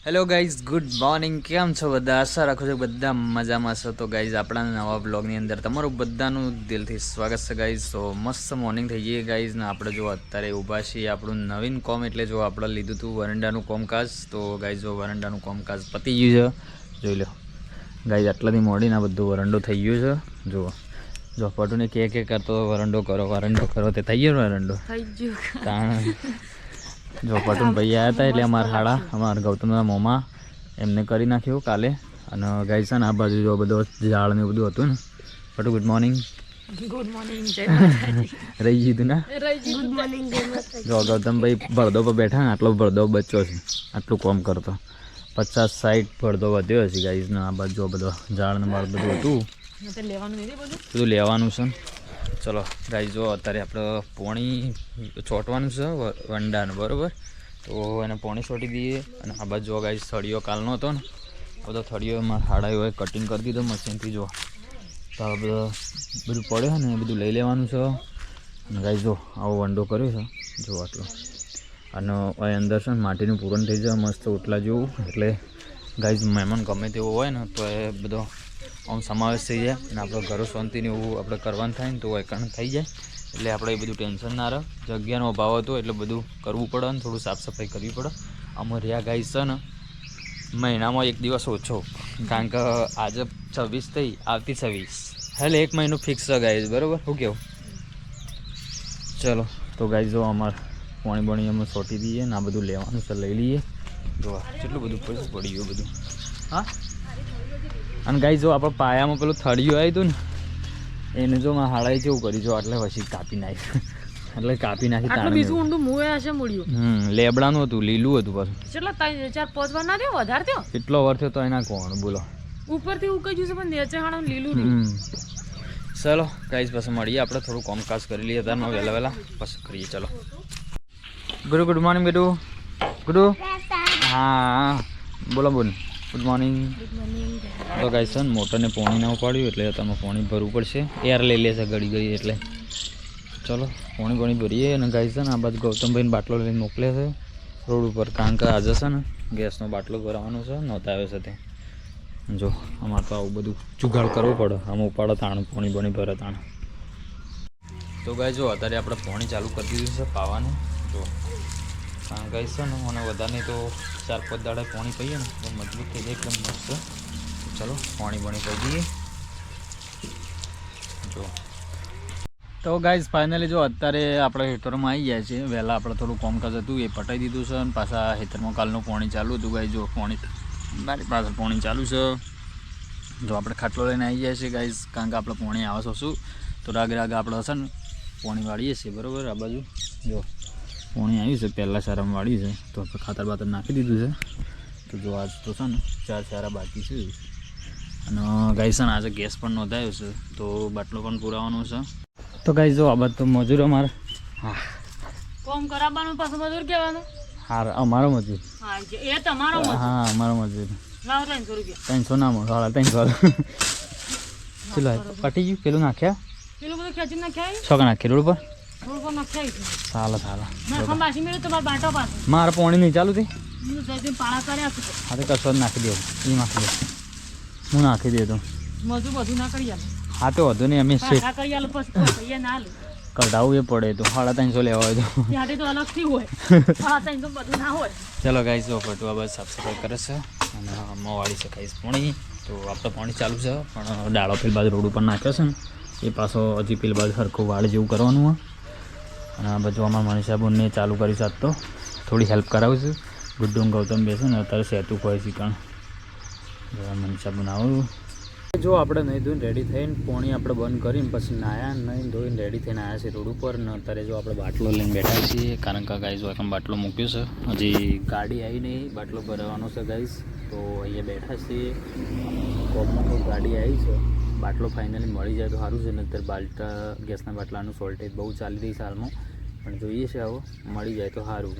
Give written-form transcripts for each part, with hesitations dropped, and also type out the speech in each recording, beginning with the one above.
Hello guys, good morning. કેમ છો બધા? આશા રાખું છું બધા મજામાં છો. તો ગાઈઝ આપણા નવા બ્લોગની અંદર તમારું બધાનું દિલથી સ્વાગત છે ગાઈઝ. તો મસ્ત મોર્નિંગ થઈ ગઈ ગાઈઝ ને આપણે જો અત્યારે ઊભા છીએ આપણું નવીન કોમ, એટલે જો આપણે લીધું હતું વરંડાનું કોમકાજ. તો ગાઈઝ જો વરંડાનું કોમકાજ પતી ગયું છે, જોઈ લો ગાઈઝ. આટલાથી મોડીને આ બધું વરંડો થઈ ગયો છે. જુઓ જો પટુને કે કરતો વરંડો કરો તે થઈ ગયો વરંડો થઈ ગયો. જો પટુન ભાઈ આવ્યા હતા એટલે અમારા ગૌતમના મોમાં એમને કરી નાખ્યું કાલે. અને ગાઈસ છે ને આ બાજુ જો બધો ઝાડ ને બધું હતું ને. પટુ ગુડ મોર્નિંગ. Good morning. જય માતાજી. રહી ગયું ને? Good morning. જો ગૌતમભાઈ ભરદો પર બેઠા ને, આટલો ભરદો બચ્ચો છે, આટલું કામ કરતો 50-60 ભરદો વધ્યો છે ગાઈસ ને. આ બાજુ બધો ઝાડ ને બાળ બધું હતું, બધું લેવાનું છે. ચલો ગાઈસ જો અત્યારે આપણે પોણી ચોંટવાનું છે વંડાને, બરાબર? તો એને પોણી ચોંટી દઈએ. અને આ બાજુ જો ગાઈસ થળીઓ કાલનો હતો ને, બધો થળીઓ એમાં હાડાઈ હોય કટિંગ કરી દીધો મશીનથી. જો તો બધું પડ્યો ને એ બધું લઈ લેવાનું છે. અને ગાઈસ જો આવો વંડો કર્યો છે, જો આટલો. અને અહીં અંદર છે ને માટીનું પૂરણ થઈ જાય મસ્ત ઓટલા જેવું. એટલે ગાઈસ મહેમાન ગમે તેવો હોય ને તો એ બધો આમ સમાવેશ થઈ જાય. અને આપણે ઘરો શાંતિને એવું આપણે કરવાનું થાય ને તો એકણ થઈ જાય. એટલે આપણે એ બધું ટેન્શન ના રહે. જગ્યાનો અભાવ હતો એટલે બધું કરવું પડે ને થોડું સાફ સફાઈ કરવી પડે. આમાં રહ્યા ગાઈસ છે ને મહિનામાં એક દિવસ ઓછો, કારણ કે આજે 26 થઈ, આવતી 26, એટલે 1 મહિનો ફિક્સ છે ગાઈસ, બરાબર? શું કેવું? ચલો તો ગાઈસ જો અમારે પાણી અમે છોટી દઈએ ને આ બધું લેવાનું છે, લઈ લઈએ. જો કેટલું બધું પડી ગયું બધું. હા, અને ગાઈસ જો આપણે પાયામાં પેલું થળિયું આવ્યું હતું ને, એને જો માં હાડાઈ જેવું કરી જો એટલે પછી કાપી નાખી. એટલે કાપી નાખી તાણ બીજું ઊંડું મુએ હશે મળ્યું. લેબડાનું હતું, લીલું હતું પાછું. કેટલા 3-4-5 વાર ના થયો, વધારે થયો. કેટલો વાર થયો તો એના કોણ બોલો. ઉપરથી ઉકાઈ ગયું છે પણ નીચે હાણું લીલું નહીં. ચલો ગાઈસ પછી મળીએ, આપણે થોડું કામકાજ કરી લઈએ તારમાં વહેલા પછી કરીએ. ચલો ગુડ મોર્નિંગ બેટુ. ગુડુ હા બોલો બોલ. Good morning. તો ગાઈસ છે ને મોટરને પાણી ના ઉપાડ્યું એટલે તમે પાણી ભરવું પડશે. એર લઈ લેશે ઘડી એટલે. ચલો પાણી ભરીએ. અને ગાઈસ છે ને આ બાજુ ગૌતમભાઈને બાટલો લઈને મોકલે છે રોડ ઉપર, કારણ કે આજે છે ને ગેસનો બાટલો ભરાવાનો છે, નહોતા આવ્યો છે તે. જો અમારે તો આવું બધું જુગાડ કરવો પડે, આમાં ઉપાડો તાણ પાણી ભરે તાણ. તો ગાઈસ જો અત્યારે આપણે પાણી ચાલુ કરી દીધું છે પાવાનું. જો કારણ ગાઈસ છે ને મને વધારે નહીં તો 4-5 દાડા પાણી પીએ ને તો મજબૂત થઈ જાય એકદમ મસ્ત. ચલો પાણી પી દઈએ. જો તો ગાઈઝ ફાઇનલી જો અત્યારે આપણે હેતરમાં આવી ગયા છીએ. વહેલા આપણે થોડું કામકાજ હતું એ પટાઈ દીધું છે. અને પાછા હેતરમાં કાલનું પાણી ચાલુ હતું ગાઈઝ. જો પાણી મારી પાસે પાણી ચાલુ છે. જો આપણે ખાટલો લઈને આવી ગયા છીએ ગાઈઝ, કારણ કે આપણે પાણી આવે છે શું તો રાગે આપણે હશે ને પાણી વાળીએ છીએ, બરાબર? આ બાજુ જો પાણી આવ્યું છે, પહેલાં સારામાં વાળી છે તો આપણે ખાતર બાતર નાખી દીધું છે. તો જો આજ તો છે ને 4 સારા બાકી છે. અને ગાઈઝ છે ને આજે ગેસ પણ નોંધાયો છે તો બાટલો પણ પુરાવાનો છે. તો ગાઈઝ જો આ બાદ તો મજૂર અમારે કોમ કરાવવાનું પાછું મજૂર કહેવાનું. હા અમારો મજૂર. હા એ તમારો મજૂર. હા અમારો મજૂર. લાવ 300 રૂપિયા. 300 ના મળે, 300. ચલો પટી ગયું. પેલું નાખ્યા, પેલું બધું ખેંચી નાખ્યા. છોકરા નાખી રોડ પર. રોડ પર નાખ્યા. ચાલો ના બાસી મેળો તમારે બાટો પાછો. મારે પાણી નહીં ચાલુ થઈ. પાળા કર્યા છે. હા તો કશો જ નાખી દો. એ નાખી દો, હું નાખી દે તો મજૂર બધું ના કરી આલે. હા તો વધુ નહીં, અમે કરી આલે પછી ના લે કઢાવવું એ પડે તો 350 લેવા હોય તો ત્યારે તો અલગથી હોય. 350 બધું ના હોય. ચલો ગાઈસ જો પટવા બસ સાફ સફાઈ કરે છે અને આમાં વાળી છે ગાઈસ પાણી. તો આપણે પાણી ચાલુ છે પણ ડાળો પેલ બાજુ રોડ ઉપર નાખ્યો છે ને એ પાછો હજી પેલ બાજુ સરખું વાળ જેવું કરવાનું હોય. અને આ બધું અમારા મનીષાબુનને ચાલુ કરી સાત તો થોડી હેલ્પ કરાવું છું. ગુડ્ડુ ગૌતમ બેસે ને અત્યારે સેતું હોય છે કારણ મનીષાબુન આવું. જો આપણે નહીં ધોઈને રેડી થઈને પાણી આપણે બંધ કરીને પછી નાયા નહીં ધોઈને રેડી થઈને આવ્યા છીએ રોડ ઉપર. ને અત્યારે જો આપણે બાટલો લઈને બેઠા છીએ, કારણ કે ગાઈઝ એકમ બાટલો મૂક્યો છે, હજી ગાડી આવી નહીં, બાટલો ભરવાનો છે ગાઈઝ. તો અહીંયા બેઠા છીએ. કોમમાં કોઈ ગાડી આવી છે, બાટલો ફાઇનલી મળી જાય તો સારું છે. ને અત્યારે ગેસના બાટલાનું સોલ્ટેજ બહુ ચાલી રહી છે હાલમાં, પણ જોઈએ છે આવો મળી જાય તો સારું.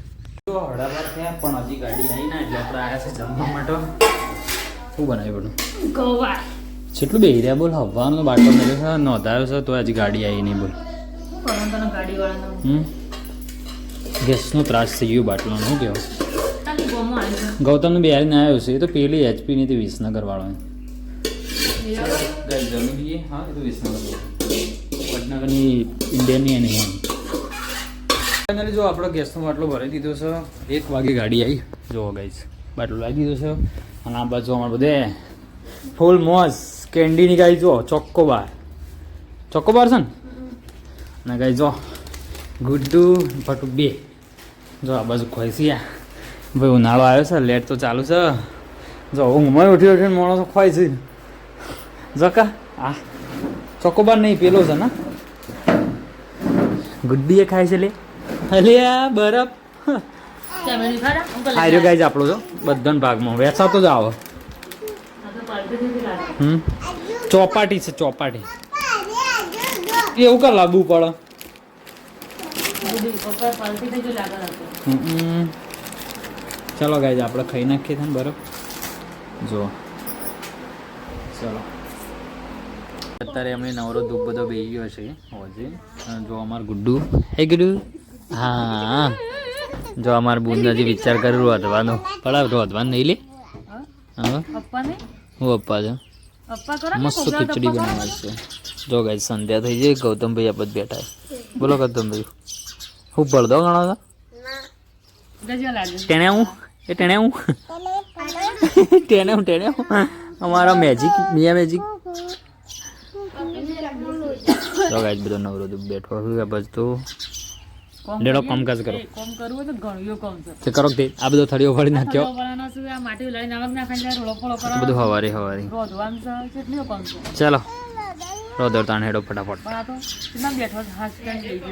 જો હળાવાર થયા પણ હજી ગાડી આવી ના એટલે આપણે આવ્યા છે જમવા માટે. શું બનાવ્યું બધું? ગવાર કેટલું બે રહ્યા બોલ. હવાનો બાટલો મળ્યો છે, નોંધાયો છે તો હજી ગાડી આવી નહીં બોલ. ગાડી વાળા ગેસનો ત્રાસ થઈ ગયો બાટલાનો. શું કહેવાય? ગૌતમને બિહારીને આવ્યો છે એ તો પેલી HP ની તે વિસનગર વાળો ગાઈસ જમી લઈએ. હા એ તો વિસનગર વડનગરની ઇન્ડિયનની એની ફાઇનલી જો આપણો ગેસનો બાટલો ભરાઈ દીધો છે. 1 વાગે ગાડી આવી. જુઓ ગાઈસ બાટલો લાવી દીધો છે. અને આ બાજુ અમારે બધે ફૂલ મોજ કેન્ડીની ગાઈ જો ચોક્કોબાર છે ને. અને ગાઈ જો ગુડ્ડુ ભટુ બે જો આ બાજુ ખોઈશી. ભાઈ ઉનાળો આવ્યો છે, લેટ તો ચાલુ છે. જો ઊંઘમાં ઉઠીને માણસો ખોય છે. જકા આ ચોકોબાર નહીં પેલો છે ને ગુડ્ડી એ ખાય છે. લે અલે આ બરફ હાર્યો ગાય છે આપણો. જો બધાના ભાગમાં વેચાતો જ આવે. ચોપાટી છે ચોપાટી. એવું કા લાવવું પડે. ચલો ગાય આપણે ખાઈ નાખીએ ને બરફ. જો ચલો અત્યારે એમણે નવરો ધૂપ બધો બેસી ગયો છે હોજે. જો અમારું ગુડ્ડુ હે ગુડ્ડુ. હા જો અમારા બુન હજી વિચાર કર્યો વધવાનો પડાવ તો વધવાનું નહીં લે. હા હું પપ્પા છે. મસ્ત ખીચડી બનાવે છે. જો ગાય સંધ્યા થઈ જાય. ગૌતમભાઈ આ બધું બેઠા. બોલો ગૌતમભાઈ હું ભળદો ગણો છો. ટેણે હું એ ટેણે હું ટેણે હું અમારા મેજિક મિયા મેજિક. તો ગાય બધો નવરો બેઠો બસ તો ડેડો કામકાજ કરો. કોમ કરવું તો ઘણું કોમ છે. તે કરો તે આ બધો થળીઓ ફળી નાખ્યો. માટી લઈને નમક નાખીને રોડો ફોડો કરો. બધું હવારે રોધવાનું છે કેટલું કોમ છે. ચાલો રોદર તાણ હેડો ફટાફટ. પણ આ તો કેટલા બેઠો હાથ લઈ ગયો.